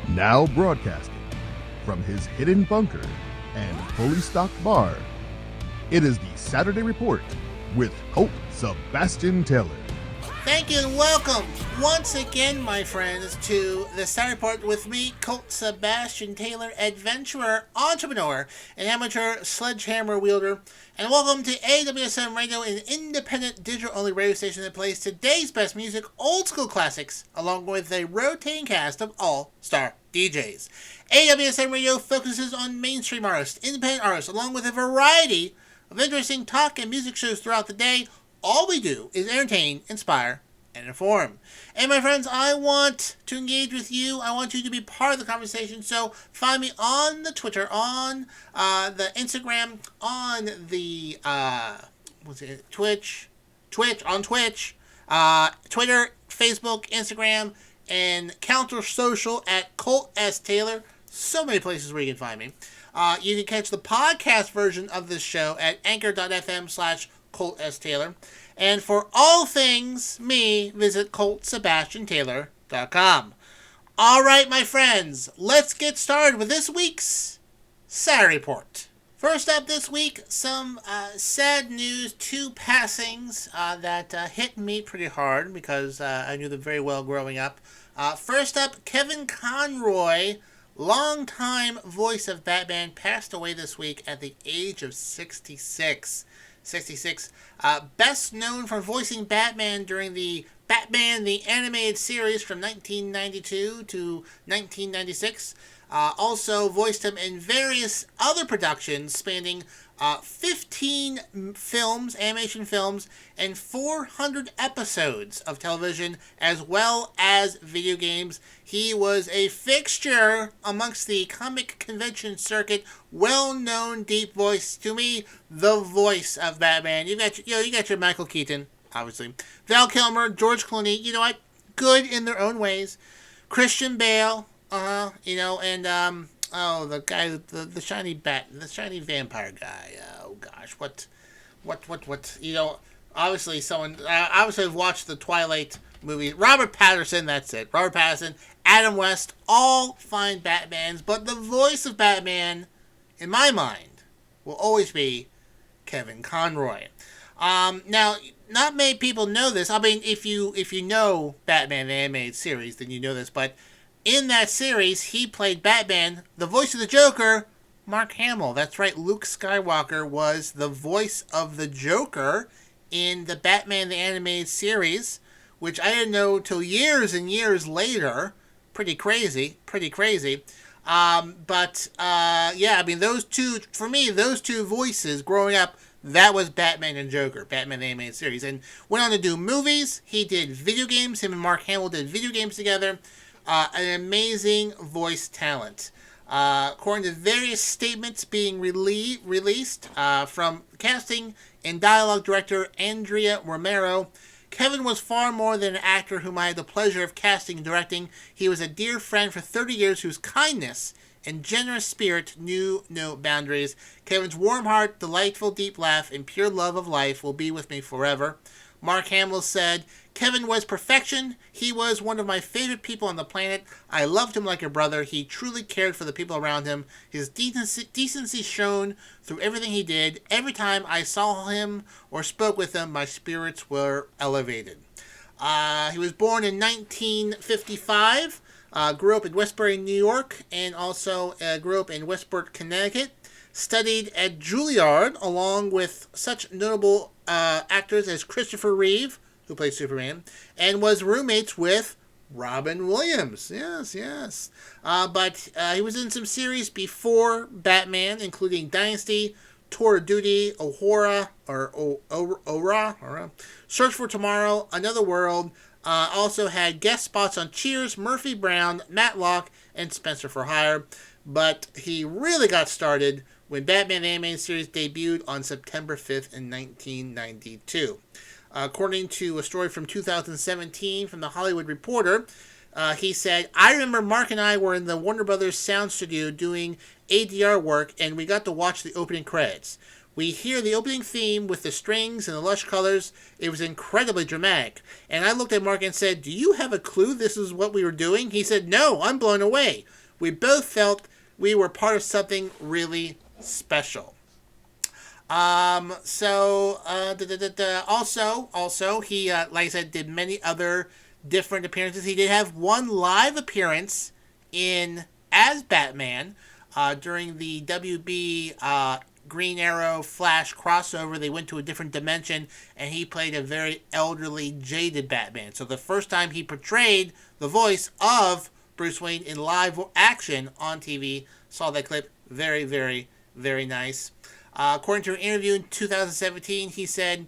Now broadcasting from his hidden bunker and fully stocked bar, it is the Saturday Report with Colt Sebastian Taylor. Thank you and welcome once again, my friends, to the Saturday Report with me, Colt Sebastian Taylor, adventurer, entrepreneur, and amateur sledgehammer wielder. And welcome to AWSM Radio, an independent digital-only radio station that plays today's best music, old school classics, along with a rotating cast of all-star DJs. AWSM Radio focuses on mainstream artists, independent artists, along with a variety of interesting talk and music shows throughout the day. All we do is entertain, inspire, and inform. And my friends, I want to engage with you. I want you to be part of the conversation. So find me on the Twitter, on the Instagram, on the Twitch, Twitter, Facebook, Instagram, and Counter Social at Colt S. Taylor. So many places where you can find me. You can catch the podcast version of this show at anchor.fm/Colt S. Taylor. And for all things me, visit ColtSebastianTaylor.com. All right, my friends, let's get started with this week's Saturday Report. First up this week, some sad news, two passings that hit me pretty hard because I knew them very well growing up. First up, Kevin Conroy, longtime voice of Batman, passed away this week at the age of 66. Best known for voicing Batman during the Batman the Animated Series from 1992 to 1996. Also voiced him in various other productions spanning 15 films, animation films, and 400 episodes of television, as well as video games. He was a fixture amongst the comic convention circuit, well-known deep voice. To me, the voice of Batman. You got your Michael Keaton, obviously, Val Kilmer, George Clooney. You know what? Good in their own ways. Christian Bale, and the guy, the shiny vampire guy. Oh gosh, what? Obviously someone. Obviously, I've watched the Twilight movie. Robert Pattinson. That's it. Robert Pattinson, Adam West, all fine Batmans, but the voice of Batman, in my mind, will always be Kevin Conroy. Now, not many people know this. I mean, if you know Batman the Animated Series, then you know this, but in that series, he played Batman, the voice of the Joker, Mark Hamill. That's right, Luke Skywalker was the voice of the Joker in the Batman the Animated Series, which I didn't know till years and years later. Pretty crazy. I mean, those two voices growing up, that was Batman and Joker, Batman the Animated Series. And went on to do movies. He did video games. Him and Mark Hamill did video games together. An amazing voice talent. According to various statements being released from casting and dialogue director Andrea Romero, Kevin was far more than an actor whom I had the pleasure of casting and directing. He was a dear friend for 30 years whose kindness and generous spirit knew no boundaries. Kevin's warm heart, delightful deep laugh, and pure love of life will be with me forever. Mark Hamill said, Kevin was perfection. He was one of my favorite people on the planet. I loved him like a brother. He truly cared for the people around him. His decency shone through everything he did. Every time I saw him or spoke with him, my spirits were elevated. He was born in 1955, grew up in Westbury, New York, and also grew up in Westport, Connecticut. Studied at Juilliard along with such notable actors as Christopher Reeve, who played Superman, and was roommates with Robin Williams. Yes. But he was in some series before Batman, including Dynasty, Tour of Duty, Ohora, Search for Tomorrow, Another World. Also had guest spots on Cheers, Murphy Brown, Matlock, and Spencer for Hire. But he really got started when Batman the Animated Series debuted on September 5th in 1992. According to a story from 2017 from The Hollywood Reporter, he said, I remember Mark and I were in the Warner Brothers sound studio doing ADR work, and we got to watch the opening credits. We hear the opening theme with the strings and the lush colors. It was incredibly dramatic. And I looked at Mark and said, do you have a clue this is what we were doing? He said, no, I'm blown away. We both felt we were part of something really special. Also, he, like I said, did many other different appearances. He did have one live appearance as Batman, during the WB, Green Arrow Flash crossover. They went to a different dimension, and he played a very elderly, jaded Batman. So the first time he portrayed the voice of Bruce Wayne in live action on TV, saw that clip. Very, very, very nice. According to an interview in 2017, he said,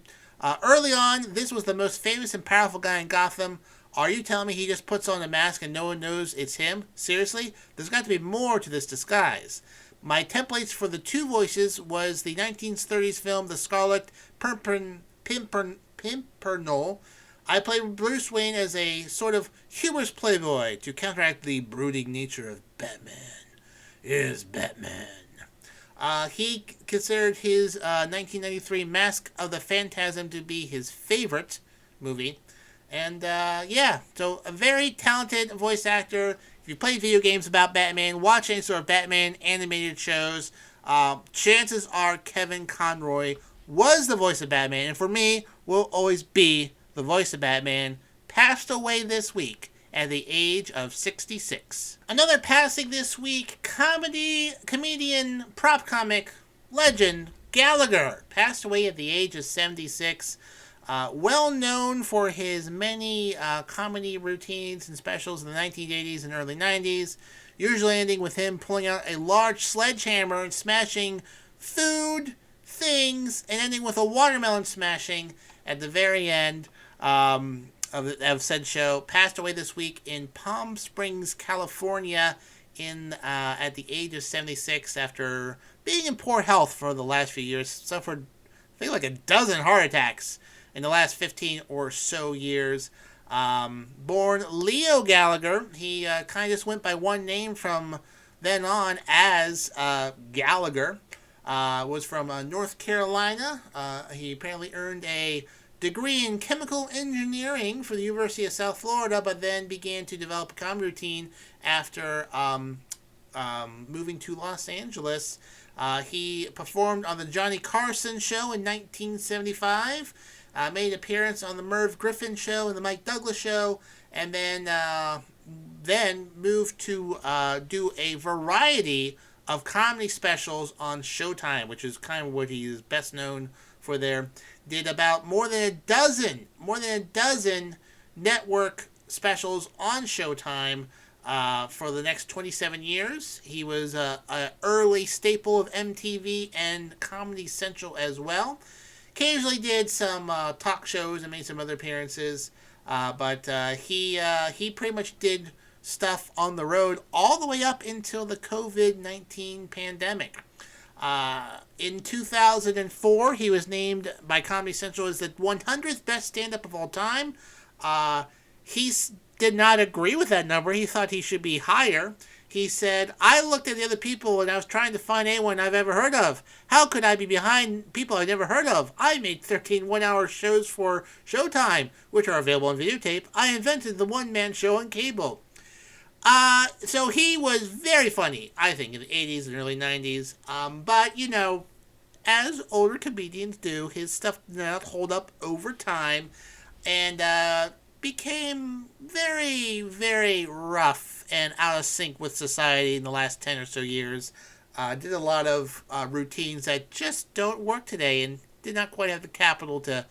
early on, this was the most famous and powerful guy in Gotham. Are you telling me he just puts on a mask and no one knows it's him? Seriously? There's got to be more to this disguise. My templates for the two voices was the 1930s film The Scarlet Pimpernel. I played Bruce Wayne as a sort of humorous playboy to counteract the brooding nature of Batman. Is Batman. He considered his 1993 Mask of the Phantasm to be his favorite movie. And, so a very talented voice actor. If you play video games about Batman, watch any sort of Batman animated shows, chances are Kevin Conroy was the voice of Batman, and for me, will always be the voice of Batman. Passed away this week at the age of 66. Another passing this week, comedian, prop comic legend Gallagher passed away at the age of 76. Well known for his many comedy routines and specials in the 1980s and early 90s, usually ending with him pulling out a large sledgehammer and smashing food, things, and ending with a watermelon smashing at the very end of said show. Passed away this week in Palm Springs, California, at the age of 76 after being in poor health for the last few years. Suffered, I think, like a dozen heart attacks in the last 15 or so years. Born Leo Gallagher, he kind of just went by one name from then on as Gallagher. Was from North Carolina. He apparently earned a degree in chemical engineering from the University of South Florida, but then began to develop a comedy routine after moving to Los Angeles. He performed on the Johnny Carson Show in 1975. Made an appearance on the Merv Griffin Show and the Mike Douglas Show, and then moved to do a variety of comedy specials on Showtime, which is kind of what he is best known for there. Did about more than a dozen network specials on Showtime for the next 27 years. He was an early staple of MTV and Comedy Central as well. Occasionally did some talk shows and made some other appearances, but he pretty much did stuff on the road all the way up until the COVID-19 pandemic. In 2004, he was named by Comedy Central as the 100th best stand-up of all time. He did not agree with that number. He thought he should be higher. He said, I looked at the other people and I was trying to find anyone I've ever heard of. How could I be behind people I've never heard of? I made 13 one-hour shows for Showtime, which are available on videotape. I invented the one-man show on cable. So he was very funny, I think, in the 80s and early 90s. But, as older comedians do, his stuff did not hold up over time and became very, very rough and out of sync with society in the last 10 or so years. Did a lot of routines that just don't work today and did not quite have the capital to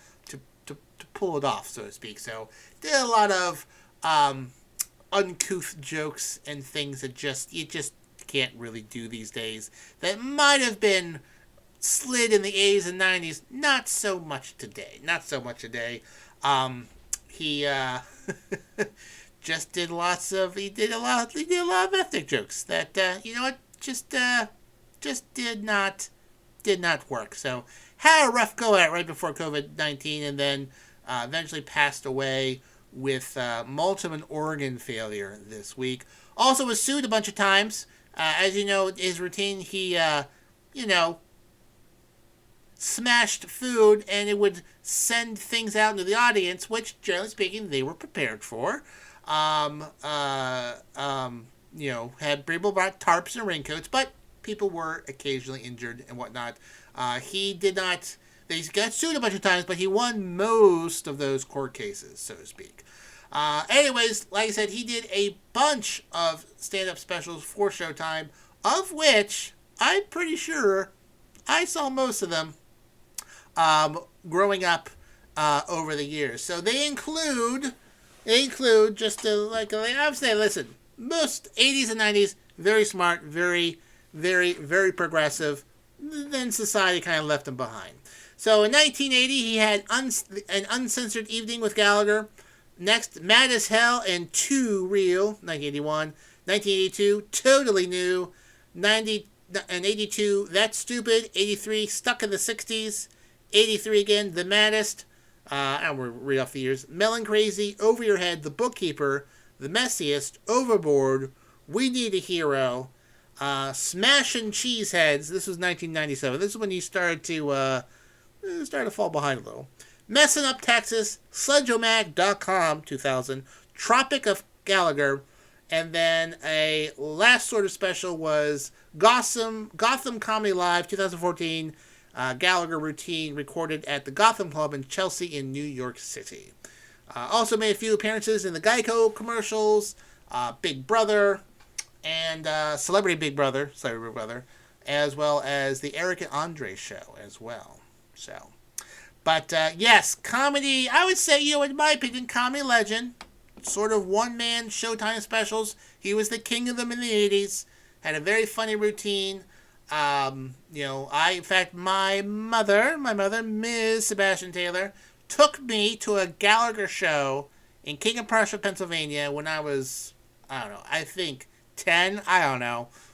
pull it off, so to speak. So did a lot of uncouth jokes and things that you just can't really do these days. That might have been slid in the 80s and 90s. Not so much today. He just did he did a lot of ethnic jokes that just did not work. So had a rough go at it right before COVID-19, and then eventually passed away with multiple organ failure this week. Also was sued a bunch of times. As you know, his routine, he smashed food, and it would send things out into the audience, which, generally speaking, they were prepared for. Had people brought tarps and raincoats, but people were occasionally injured and whatnot. He did not. They got sued a bunch of times, but he won most of those court cases, so to speak. Anyways, like I said, he did a bunch of stand-up specials for Showtime, of which I'm pretty sure I saw most of them growing up over the years. So they include just I would say, listen, most 80s and 90s, very smart, very, very, very progressive. Then society kind of left him behind. So in 1980, he had an uncensored evening with Gallagher. Next, Mad as Hell and Too Real, 1981. 1982, Totally New. 90 and 82, That's Stupid. 83, Stuck in the 60s. 83 again, The Maddest. And we'll read off the years. Melon Crazy, Over Your Head, The Bookkeeper, The Messiest, Overboard, We Need a Hero, Smashin' Cheeseheads. This was 1997. This is when he started to fall behind a little. Messin' Up Texas, Sledgeomag.com, 2000, Tropic of Gallagher, and then a last sort of special was Gotham Comedy Live, 2014, Gallagher routine recorded at the Gotham Club in Chelsea in New York City. Also made a few appearances in the Geico commercials, Big Brother, and Celebrity Big Brother, as well as the Eric and Andre show as well. So, but yes, comedy, I would say, in my opinion, comedy legend, sort of one-man Showtime specials. He was the king of them in the 80s, had a very funny routine. In fact, my mother, Ms. Sebastian Taylor, took me to a Gallagher show in King of Prussia, Pennsylvania when I was, I think 10,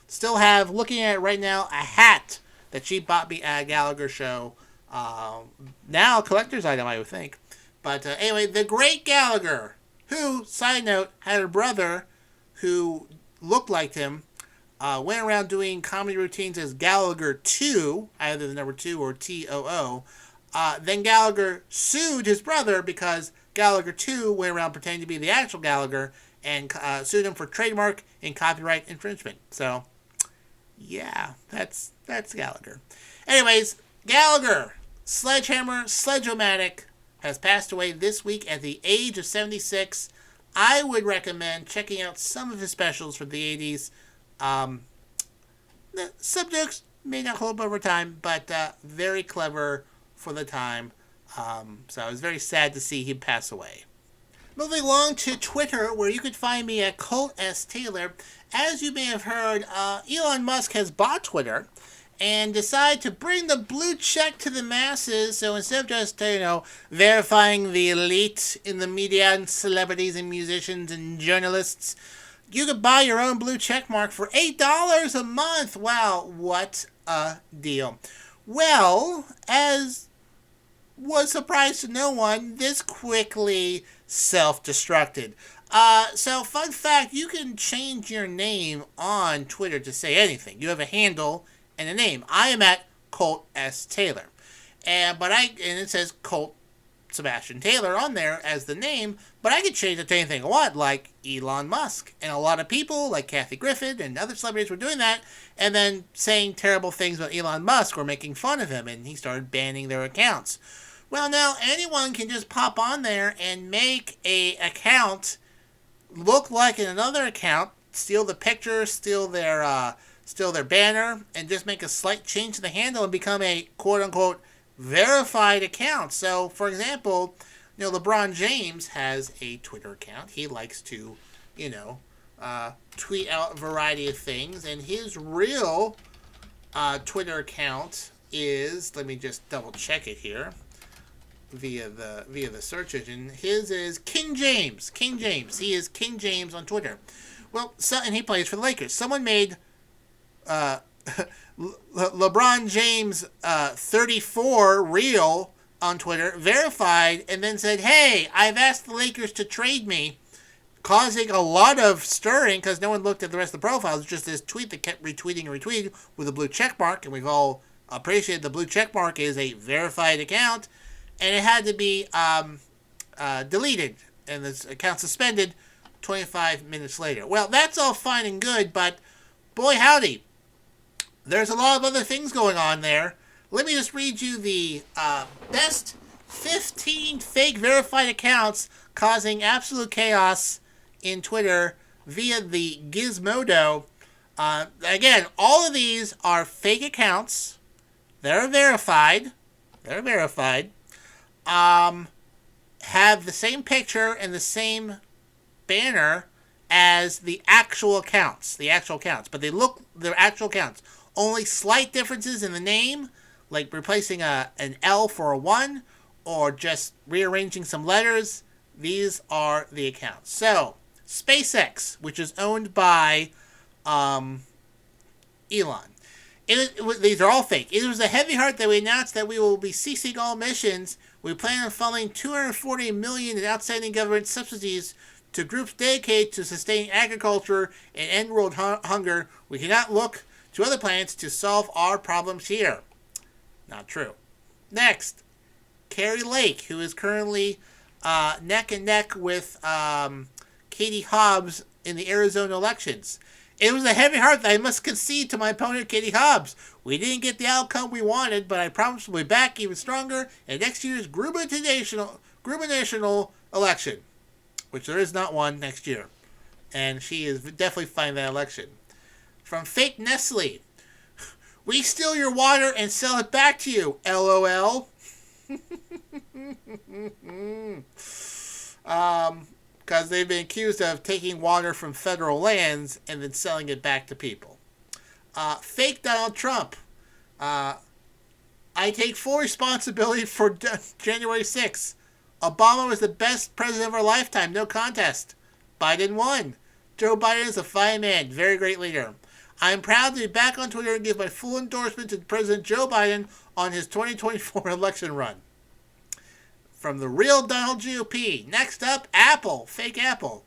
Still have, looking at it right now, a hat that she bought me at a Gallagher show. Now a collector's item, I would think. But anyway, the great Gallagher, who, side note, had a brother who looked like him, went around doing comedy routines as Gallagher 2, either the number 2 or TOO. Then Gallagher sued his brother because Gallagher 2 went around pretending to be the actual Gallagher and sued him for trademark and copyright infringement. So, yeah, that's Gallagher. Anyways, Gallagher, Sledge-O-Matic, has passed away this week at the age of 76. I would recommend checking out some of his specials from the 80s. The subjects may not hold up over time, but very clever for the time. So I was very sad to see him pass away. Moving along to Twitter, where you could find me at Colt S. Taylor. As you may have heard, Elon Musk has bought Twitter and decided to bring the blue check to the masses. So instead of just, verifying the elite in the media and celebrities and musicians and journalists, you could buy your own blue check mark for $8 a month. Wow, what a deal. Well, as was surprise to no one, this quickly self-destructed. So, fun fact, you can change your name on Twitter to say anything. You have a handle and a name. I am at Colt S. Taylor. And it says Colt Sebastian Taylor on there as the name, but I could change it to anything I want, like Elon Musk. And a lot of people, like Kathy Griffin and other celebrities, were doing that, and then saying terrible things about Elon Musk or making fun of him, and he started banning their accounts. Well, now anyone can just pop on there and make a account look like another account, steal the picture, steal their banner, and just make a slight change to the handle and become a quote-unquote verified account. So, for example, LeBron James has a Twitter account. He likes to, tweet out a variety of things, and his real Twitter account is, let me just double check it here via the search engine. His is King James. He is King James on Twitter. Well, and he plays for the Lakers. Someone made LeBron James 34 real on Twitter, verified, and then said, "Hey, I've asked the Lakers to trade me," causing a lot of stirring because no one looked at the rest of the profiles. Just this tweet that kept retweeting with a blue check mark, and we've all I'm pretty sure the blue check mark is a verified account, and it had to be deleted and this account suspended 25 minutes later. Well, that's all fine and good, but boy howdy, there's a lot of other things going on there. Let me just read you the best 15 fake verified accounts causing absolute chaos in Twitter via the Gizmodo. Again, all of these are fake accounts. They're verified. Have the same picture and the same banner as the actual accounts. But they're actual accounts. Only slight differences in the name, like replacing an L for a 1, or just rearranging some letters. These are the accounts. So, SpaceX, which is owned by Elon. These are all fake. It was a heavy heart that we announced that we will be ceasing all missions. We plan on funneling $240 million in outstanding government subsidies to groups dedicated to sustaining agriculture and end world hunger. We cannot look to other planets to solve our problems here. Not true. Next, Carrie Lake, who is currently neck and neck with Katie Hobbs in the Arizona elections. It was a heavy heart that I must concede to my opponent, Katie Hobbs. We didn't get the outcome we wanted, but I promise we'll be back even stronger in next year's gubernatorial election, which there is not one next year. And she is definitely fighting that election. From fake Nestle, we steal your water and sell it back to you, LOL. Because they've been accused of taking water from federal lands and then selling it back to people. Fake Donald Trump. I take full responsibility for January 6th. Obama was the best president of our lifetime, no contest. Biden won. Joe Biden is a fine man, very great leader. I am proud to be back on Twitter and give my full endorsement to President Joe Biden on his 2024 election run. From the real Donald GOP. Next up, Apple. Fake Apple.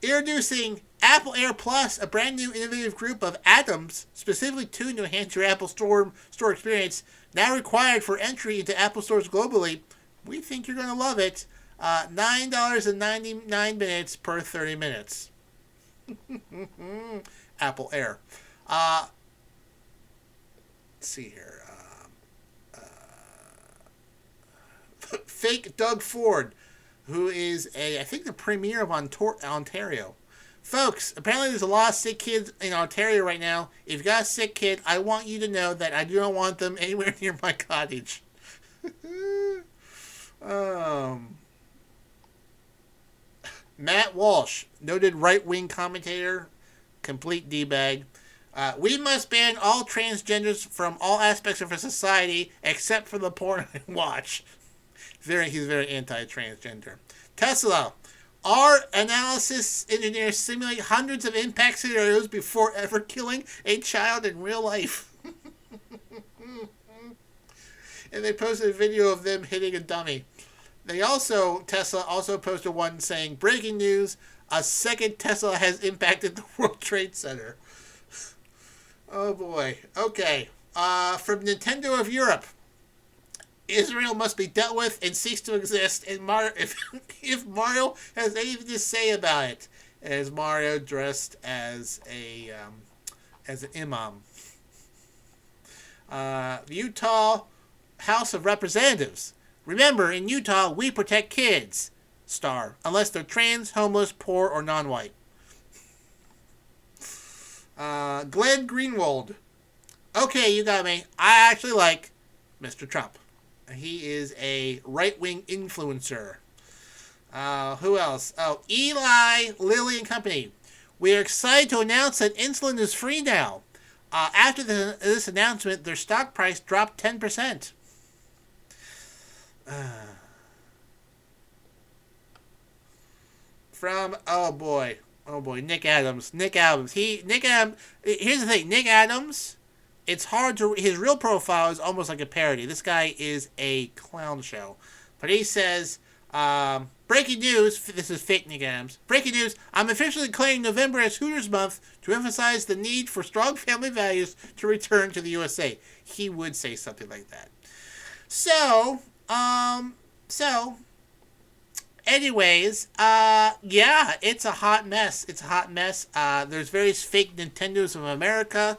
Introducing Apple Air Plus, a brand new innovative group of atoms specifically tuned to enhance your Apple Store experience, now required for entry into Apple stores globally. We think you're going to love it. $9.99 per 30 minutes. Apple Air. Let's see here. Fake Doug Ford, who is I think the premier of Ontario. Folks, apparently there's a lot of sick kids in Ontario right now. If you got a sick kid, I want you to know that I do not want them anywhere near my cottage. Matt Walsh, noted right-wing commentator, complete D-bag. We must ban all transgenders from all aspects of our society except for the porn I watch. He's very anti-transgender. Tesla. Our analysis engineers simulate hundreds of impact scenarios before ever killing a child in real life. And they posted a video of them hitting a dummy. Tesla also posted one saying, breaking news, a second Tesla has impacted the World Trade Center. Oh boy. Okay. From Nintendo of Europe. Israel must be dealt with and cease to exist. And if Mario has anything to say about it, as Mario dressed as an imam. Utah House of Representatives. Remember, in Utah, we protect kids. Unless they're trans, homeless, poor, or non-white. Glenn Greenwald. Okay, you got me. I actually like Mr. Trump. He is a right-wing influencer. Who else? Oh, Eli Lilly and Company. We are excited to announce that insulin is free now. After this announcement, their stock price dropped 10%. From Nick Adams. Here's the thing, Nick Adams. It's hard to. His real profile is almost like a parody. This guy is a clown show. But he says, breaking Breaking news, this is fake Nick Adams. Breaking news, I'm officially declaring November as Hooters Month to emphasize the need for strong family values to return to the USA. He would say something like that. So, anyways, yeah, it's a hot mess. It's a hot mess. There's various fake Nintendos of America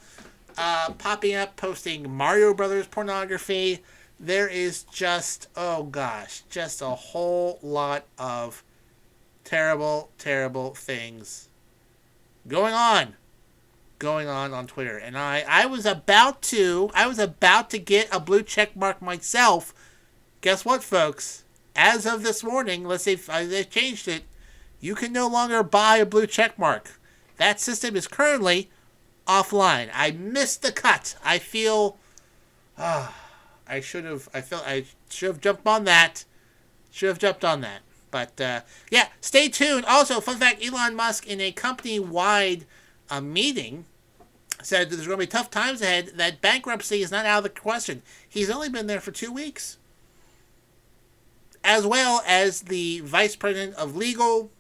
popping up, posting Mario Brothers pornography. There is just, oh gosh, just a whole lot of terrible, terrible things going on Twitter. And I was about to get a blue check mark myself. Guess what, folks? As of this morning, let's say they've changed it, you can no longer buy a blue check mark. That system is currently offline. I missed the cut. I feel, I should have jumped on that. But, yeah, stay tuned. Also, fun fact, Elon Musk in a company-wide meeting said that there's going to be tough times ahead, that bankruptcy is not out of the question. He's only been there for 2 weeks. As well as the vice president of legal,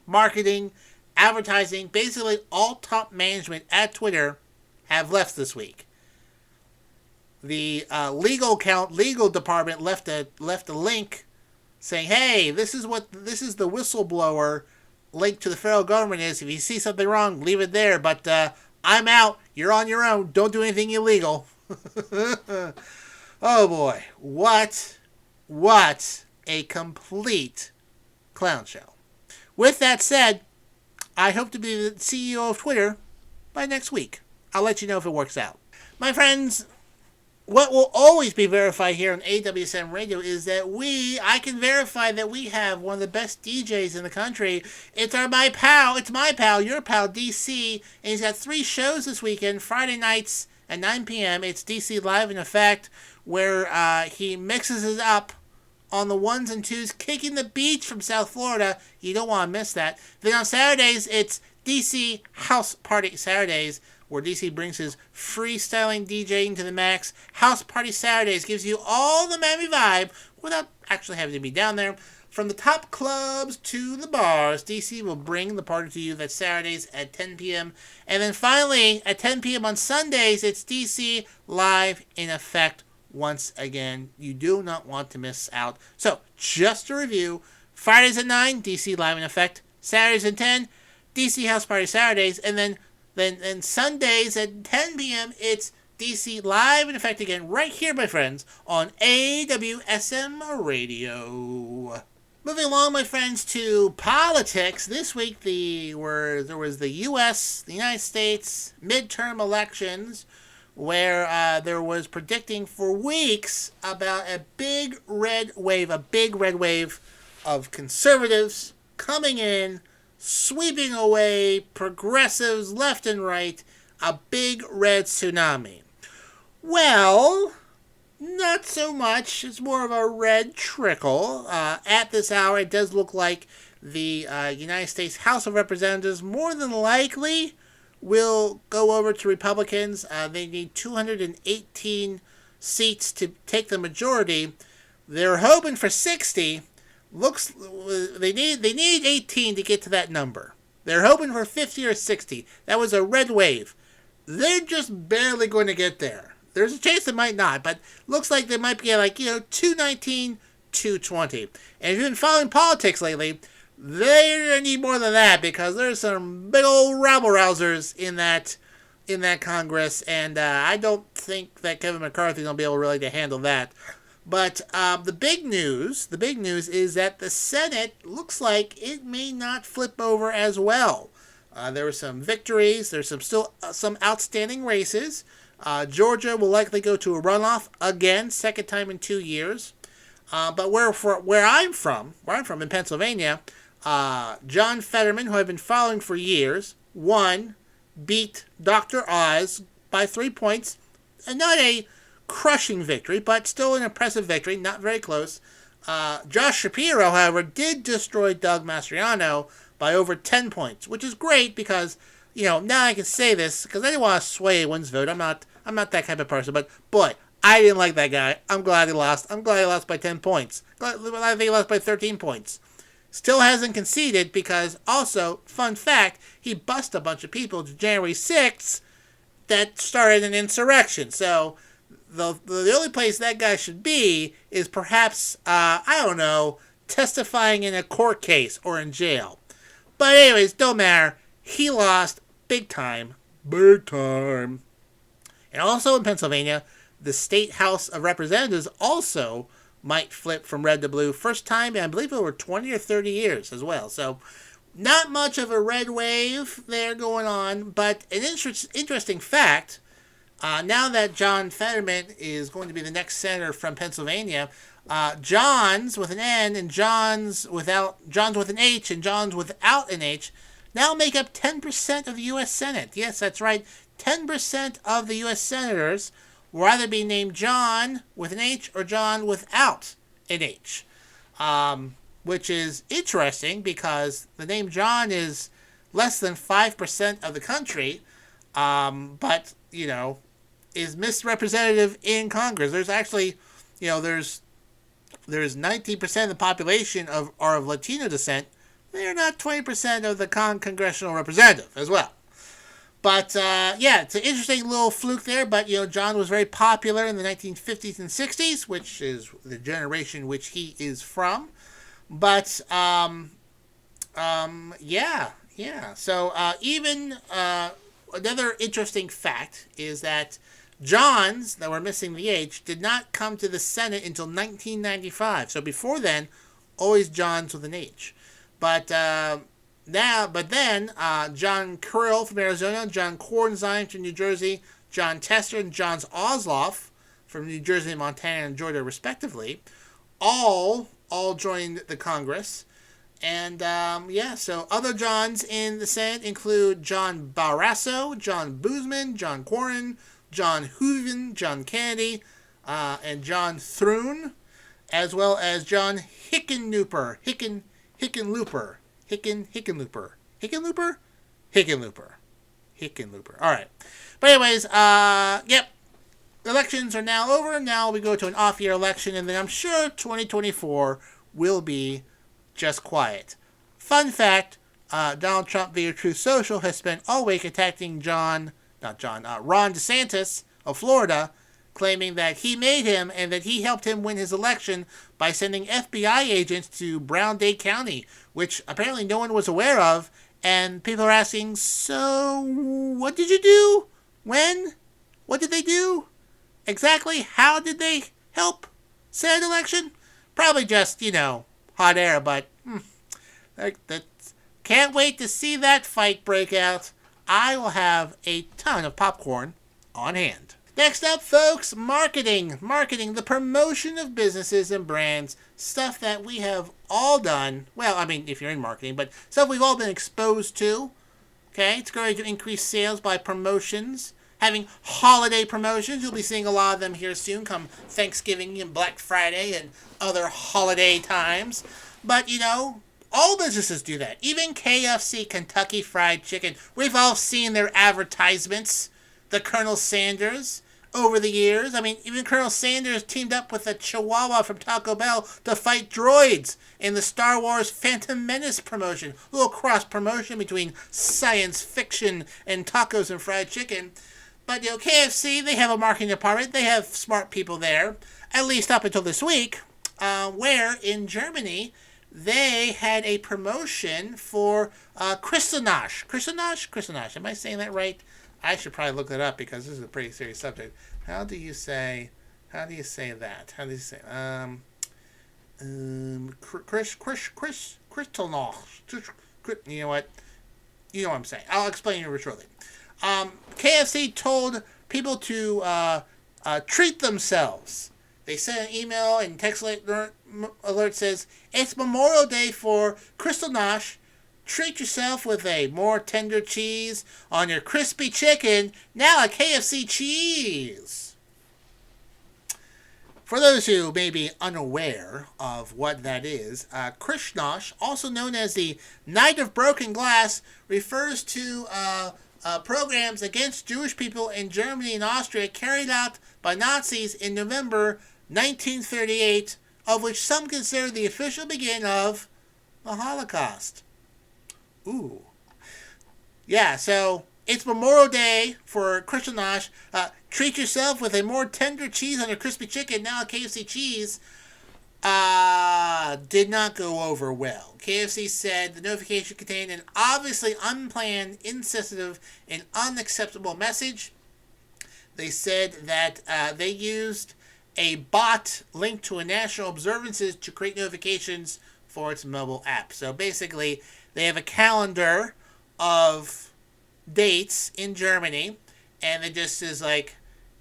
marketing, advertising, basically all top management at Twitter have left this week. The legal department left a link saying, "Hey, this is the whistleblower link to the federal government is. If you see something wrong, leave it there. But I'm out. You're on your own. Don't do anything illegal." Oh boy, what a complete clown show. With that said, I hope to be the CEO of Twitter by next week. I'll let you know if it works out. My friends, what will always be verified here on AWSM Radio is that I can verify that we have one of the best DJs in the country. It's my pal, your pal, DC, and he's got 3 shows this weekend, Friday nights at 9 p.m. It's DC Live in Effect, where he mixes it up on the ones and twos, kicking the beach from South Florida. You don't want to miss that. Then on Saturdays, it's DC House Party Saturdays, where DC brings his freestyling DJing to the max. House Party Saturdays gives you all the Miami vibe without actually having to be down there. From the top clubs to the bars, DC will bring the party to you. That's Saturdays at 10 p.m. And then finally, at 10 p.m. on Sundays, it's DC Live in Effect. Once again, you do not want to miss out. So, just to review, Fridays at 9, DC Live in Effect. Saturdays at 10, DC House Party Saturdays. And then Sundays at 10 p.m., it's DC Live in Effect again, right here, my friends, on AWSM Radio. Moving along, my friends, to politics. This week, there was the United States midterm elections, where there was predicting for weeks about a big red wave of conservatives coming in, sweeping away progressives left and right, a big red tsunami. Well, not so much. It's more of a red trickle. At this hour, it does look like the United States House of Representatives more than likely will go over to Republicans. They need 218 seats to take the majority. They're hoping for 60. They need 18 to get to that number. They're hoping for 50 or 60. That was a red wave. They're just barely going to get there. There's a chance they might not, but looks like they might be at 219, 220. And if you've been following politics lately, they're going to need more than that, because there's some big old rabble-rousers in that Congress, and I don't think that Kevin McCarthy is going to be able really to handle that. But the big news is that the Senate looks like it may not flip over as well. There were some victories. There's still some outstanding races. Georgia will likely go to a runoff again, second time in 2 years. But where I'm from in Pennsylvania, John Fetterman, who I've been following for years, beat Dr. Oz by 3 points. And not a crushing victory, but still an impressive victory, not very close. Josh Shapiro, however, did destroy Doug Mastriano by over 10 points, which is great because, now I can say this because I didn't want to sway one's vote. I'm not that type of person, but boy, I didn't like that guy. I'm glad he lost. I'm glad he lost by 10 points. I think he lost by 13 points. still hasn't conceded because also, fun fact, he busted a bunch of people to January 6th that started an insurrection. So the only place that guy should be is perhaps, I don't know, testifying in a court case or in jail. But anyways, don't matter. He lost big time. Big time. And also in Pennsylvania, the State House of Representatives also might flip from red to blue. First time in, I believe, over 20 or 30 years as well. So not much of a red wave there going on. But an interesting fact, now that John Fetterman is going to be the next senator from Pennsylvania, Johns with an N and Johns with an H and Johns without an H now make up 10% of the U.S. Senate. Yes, that's right. 10% of the U.S. senators will either be named John with an H or John without an H, which is interesting because the name John is less than 5% of the country, but, is misrepresentative in Congress. There's actually, there's 19% of the population are of Latino descent. They're not 20% of the congressional representative as well. But, it's an interesting little fluke there. But, John was very popular in the 1950s and 60s, which is the generation which he is from. But, So, even another interesting fact is that Johns, that were missing the H, did not come to the Senate until 1995. So before then, always Johns with an H. But then John Krill from Arizona, John Kornzine from New Jersey, John Tester, and John Osloff from New Jersey, Montana, and Georgia, respectively, all joined the Congress. And, so other Johns in the Senate include John Barrasso, John Boozman, John Cornyn, John Hooven, John Kennedy, and John Thrun, as well as John Hickenlooper. All right. But anyways, elections are now over. Now we go to an off-year election, and then I'm sure 2024 will be just quiet. Fun fact, Donald Trump via Truth Social has spent all week attacking Ron DeSantis of Florida, claiming that he made him and that he helped him win his election by sending FBI agents to Brown-Dade County, which apparently no one was aware of. And people are asking, so what did you do? When? What did they do? Exactly how did they help said election? Probably just, hot air, but can't wait to see that fight break out. I will have a ton of popcorn on hand. Next up, folks, marketing. Marketing, the promotion of businesses and brands, stuff that we have all done. Well, I mean, if you're in marketing, but stuff we've all been exposed to. Okay, it's going to increase sales by promotions. Having holiday promotions, you'll be seeing a lot of them here soon, come Thanksgiving and Black Friday and other holiday times. But, all businesses do that. Even KFC, Kentucky Fried Chicken. We've all seen their advertisements. The Colonel Sanders over the years. I mean, even Colonel Sanders teamed up with a Chihuahua from Taco Bell to fight droids in the Star Wars Phantom Menace promotion. A little cross promotion between science fiction and tacos and fried chicken. But, KFC, they have a marketing department. They have smart people there, at least up until this week, where in Germany, they had a promotion for Kristallnacht. Kristallnacht. Am I saying that right? I should probably look that up because this is a pretty serious subject. How do you say that? Kristallnacht. You know what? You know what I'm saying. I'll explain it shortly. KFC told people to treat themselves. They sent an email and text alert says, it's Memorial Day for Kristallnacht. Treat yourself with a more tender cheese on your crispy chicken, now a KFC cheese. For those who may be unaware of what that is, Kristallnacht, also known as the Night of Broken Glass, refers to programs against Jewish people in Germany and Austria carried out by Nazis in November 1938, of which some consider the official beginning of the Holocaust. Ooh. Yeah, so it's Memorial Day for Krishnash. Treat yourself with a more tender cheese on your crispy chicken. Now KFC cheese did not go over well. KFC said the notification contained an obviously unplanned, insensitive, and unacceptable message. They said that they used a bot linked to a national observances to create notifications for its mobile app. So basically, they have a calendar of dates in Germany, and it just is like,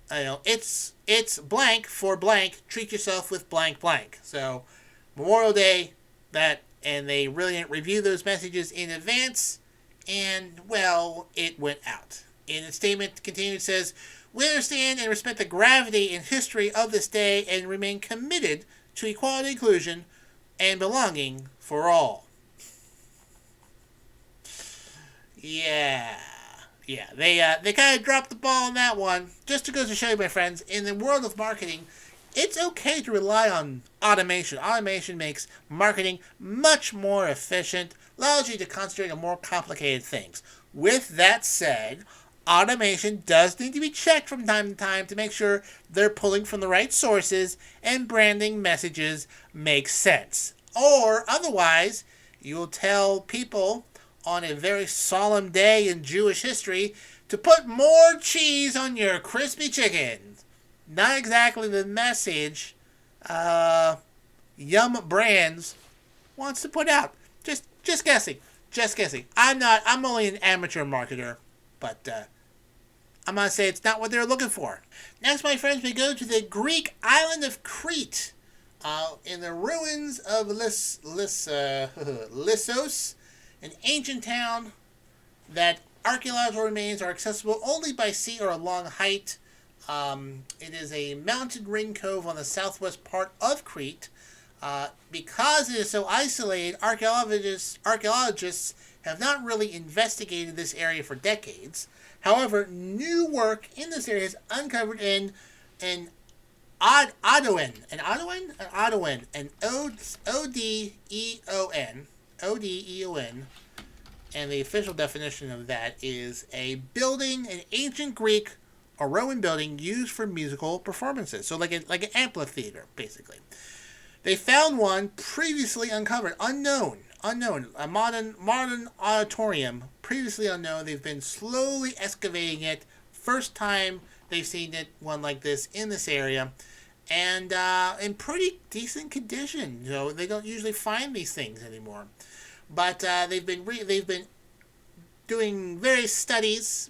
it's blank for blank. Treat yourself with blank blank. So Memorial Day, and they really didn't review those messages in advance, and well, it went out. In a statement, continued, says, "We understand and respect the gravity and history of this day and remain committed to equality, inclusion, and belonging for all." Yeah, they kind of dropped the ball on that one. Just to go to show you, my friends, in the world of marketing, it's okay to rely on automation. Automation makes marketing much more efficient, allows you to concentrate on more complicated things. With that said, automation does need to be checked from time to time to make sure they're pulling from the right sources and branding messages make sense. Or otherwise, you'll tell people on a very solemn day in Jewish history to put more cheese on your crispy chicken. Not exactly the message Yum Brands wants to put out. Just guessing. I'm only an amateur marketer, but I'm going to say it's not what they're looking for. Next, my friends, we go to the Greek island of Crete. In the ruins of Lissos, an ancient town that archaeological remains are accessible only by sea or a long height. It is a mountain ring cove on the southwest part of Crete. Because it is so isolated, archaeologists have not really investigated this area for decades. However, new work in this area is uncovered in Odeon, O-D-E-O-N, and the official definition of that is a building, an ancient Greek or Roman building used for musical performances. So like an amphitheater, basically. They found one previously uncovered, unknown, a modern auditorium, previously unknown. They've been slowly excavating it. First time they've seen one like this in this area, and in pretty decent condition. They don't usually find these things anymore, but they've been doing various studies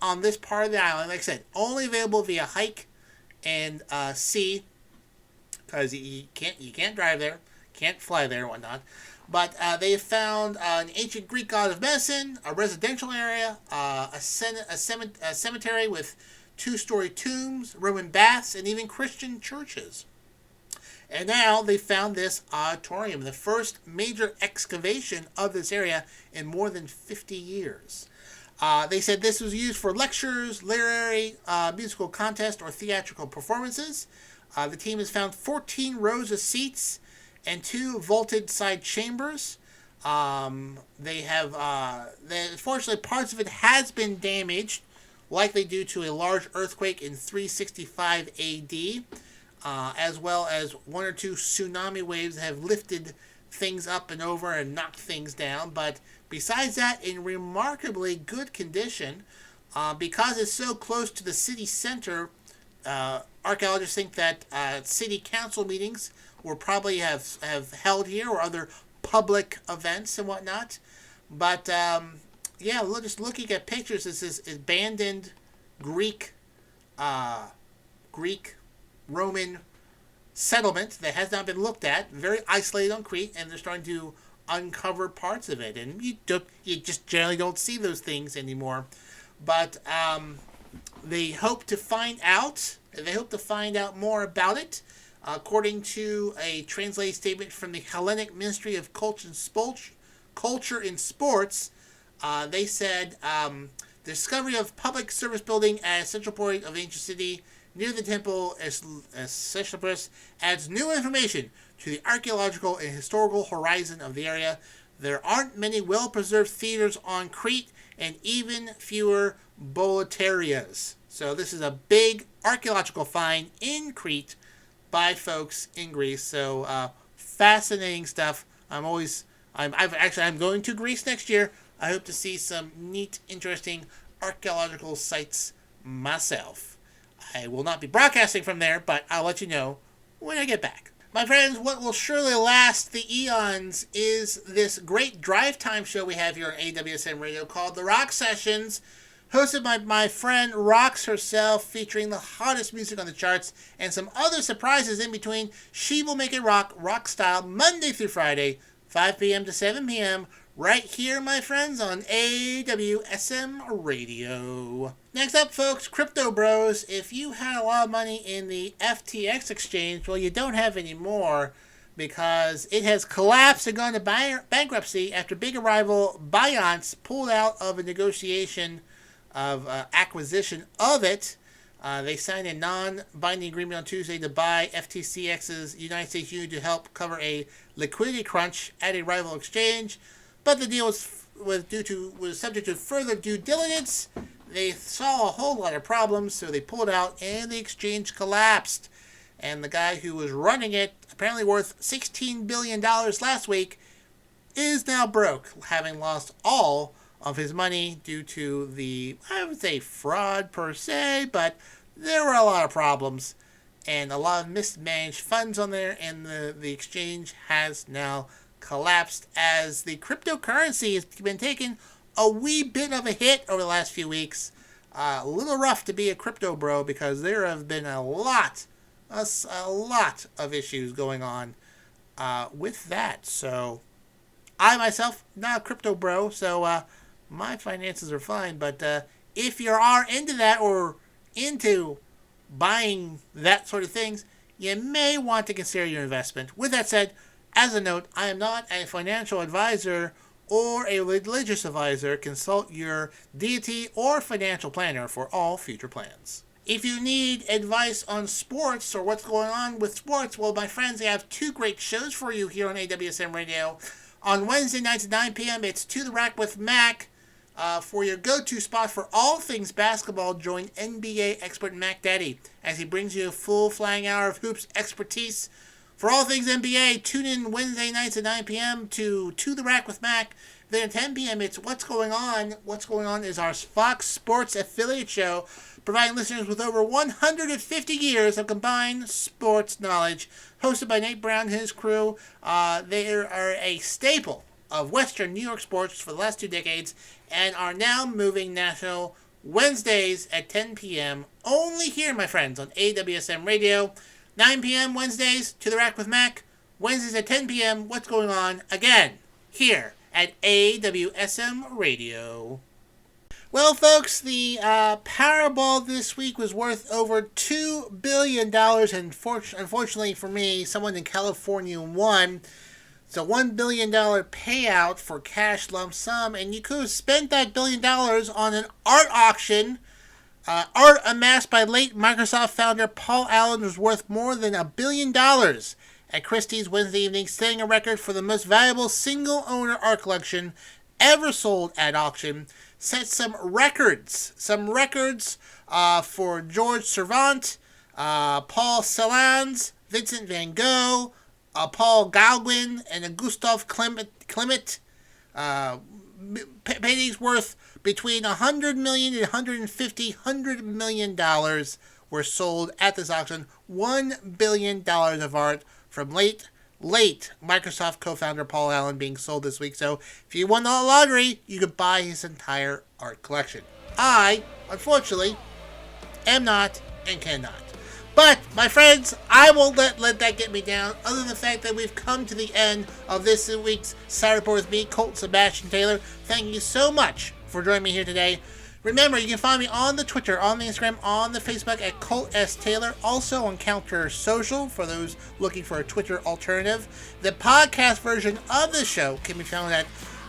on this part of the island. Like I said, only available via hike and sea, because you can't drive there, can't fly there, and whatnot. But they have found an ancient Greek god of medicine, a residential area, a cemetery with 2-story tombs, Roman baths, and even Christian churches. And now they found this auditorium, the first major excavation of this area in more than 50 years. They said this was used for lectures, literary, musical contests, or theatrical performances. The team has found 14 rows of seats and 2 vaulted side chambers. Unfortunately, parts of it has been damaged, likely due to a large earthquake in 365 AD, as well as 1 or 2 tsunami waves have lifted things up and over and knocked things down. But besides that, in remarkably good condition, because it's so close to the city center, archaeologists think that city council meetings will probably have held here, or other public events and whatnot. But just looking at pictures, this is abandoned Greek Roman settlement that has not been looked at, very isolated on Crete, and they're starting to uncover parts of it, and you just generally don't see those things anymore. But they hope to find out more about it. According to a translated statement from the Hellenic Ministry of Culture and Sports, they said, discovery of public service building at a central point of ancient city near the temple as Sesopus adds new information to the archaeological and historical horizon of the area. There aren't many well-preserved theaters on Crete, and even fewer boleterias. So this is a big archaeological find in Crete by folks in Greece. So fascinating stuff. I'm going to Greece next year. I hope to see some neat, interesting archaeological sites myself. I will not be broadcasting from there, but I'll let you know when I get back. My friends, what will surely last the eons is this great drive time show we have here on AWSM Radio called The Rock Sessions, hosted by my friend Rox herself, featuring the hottest music on the charts and some other surprises in between. She will make it rock style, Monday through Friday, 5 p.m. to 7 p.m., right here, my friends, on AWSM Radio. Next up, folks, Crypto Bros. If you had a lot of money in the FTX exchange, well, you don't have any more because it has collapsed and gone to bankruptcy after big rival Binance pulled out of a negotiation of acquisition of it. They signed a non-binding agreement on Tuesday to buy FTCX's United States unit to help cover a liquidity crunch at a rival exchange. But the deal was subject to further due diligence. They saw a whole lot of problems, so they pulled out, and the exchange collapsed. And the guy who was running it, apparently worth $16 billion last week, is now broke, having lost all of his money due to the, I would say, fraud per se, but there were a lot of problems and a lot of mismanaged funds on there, and the exchange has now collapsed as the cryptocurrency has been taking a wee bit of a hit over the last few weeks. A little rough to be a crypto bro because there have been a lot of issues going on with that. So I myself, not a crypto bro, so my finances are fine. But if you are into that or into buying that sort of things, you may want to consider your investment. With that said, as a note, I am not a financial advisor or a religious advisor. Consult your deity or financial planner for all future plans. If you need advice on sports or what's going on with sports, well, my friends, I have two great shows for you here on AWSM Radio. On Wednesday nights at 9 p.m., it's To the Rack with Mac. For your go-to spot for all things basketball, join NBA expert Mac Daddy as he brings you a full flying hour of hoops expertise. For all things NBA, tune in Wednesday nights at 9 p.m. to the Rack with Mac. Then at 10 p.m., it's What's Going On. What's Going On is our Fox Sports affiliate show, providing listeners with over 150 years of combined sports knowledge. Hosted by Nate Brown and his crew, they are a staple of Western New York sports for the last 2 decades and are now moving national. Wednesdays at 10 p.m. only here, my friends, on AWSM Radio. 9 p.m. Wednesdays, To the Rack with Mac. Wednesdays at 10 p.m., What's Going On? Again, here at AWSM Radio. Well, folks, the Powerball this week was worth over $2 billion, and unfortunately for me, someone in California won. It's a $1 billion payout for cash lump sum, and you could have spent that $1 billion on an art auction. Art amassed by late Microsoft founder Paul Allen was worth more than $1 billion at Christie's Wednesday evening, setting a record for the most valuable single-owner art collection ever sold at auction. Set some records for George Cervant, Paul Celan's, Vincent van Gogh, Paul Gauguin, and Gustav Klimt. Paintings worth between $100 million and $100 million were sold at this auction. $1 billion of art from late Microsoft co-founder Paul Allen being sold this week. So if you won the lottery, you could buy his entire art collection. I, unfortunately, am not and cannot. But, my friends, I won't let that get me down, other than the fact that we've come to the end of this week's Saturday Report with me, Colt Sebastian Taylor. Thank you so much for joining me here today. Remember, you can find me on the Twitter, on the Instagram, on the Facebook at Colt S. Taylor, also on Counter Social for those looking for a Twitter alternative. The podcast version of the show can be found at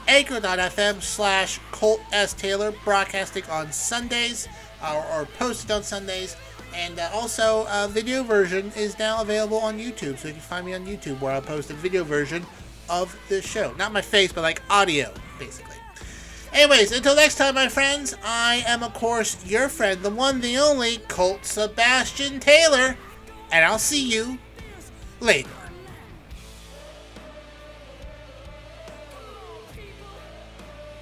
anchor.fm/Colt S. Taylor, broadcasting on Sundays, or posted on Sundays. And also, a video version is now available on YouTube, so you can find me on YouTube, where I'll post a video version of the show. Not my face, but like audio, basically. Anyways, until next time, my friends, I am, of course, your friend, the one, the only, Colt Sebastian Taylor, and I'll see you later.